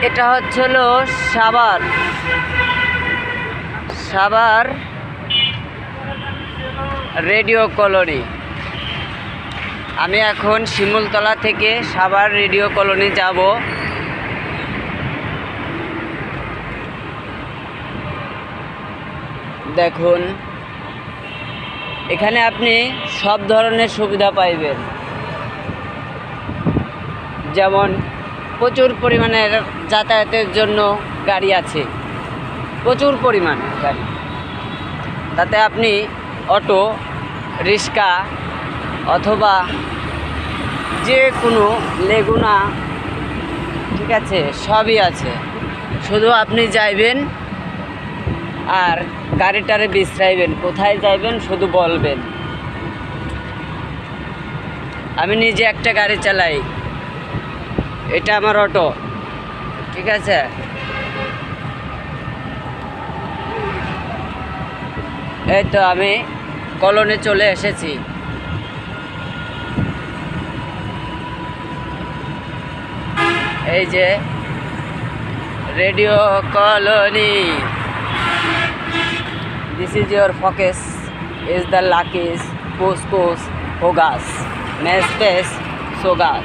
এটা হচ্ছিল Savar Savar radio colony. আমি এখন শিমুলতলা থেকে সাভার রেডিও কলোনি যাব। দেখুন, এখানে আপনি সব ধরনের সুবিধা পাইবেন, যেমন প্রচুর পরিমাণের যাতায়াতের জন্য গাড়ি আছে, প্রচুর পরিমাণ গাড়ি। তাতে আপনি অটো, রিক্সা অথবা যে কোনো লেগুনা, ঠিক আছে, সবই আছে। শুধু আপনি যাইবেন আর গাড়িটারে বিশ্রাইবেন, কোথায় যাইবেন শুধু বলবেন। আমি নিজে একটা গাড়ি চালাই, এটা আমার অটো, ঠিক আছে। এই তো আমি কলোনি চলে এসেছি। এই যে radio colony. This is your focus is the Lakis, Couscous, Hogas, Mestes, Sogas.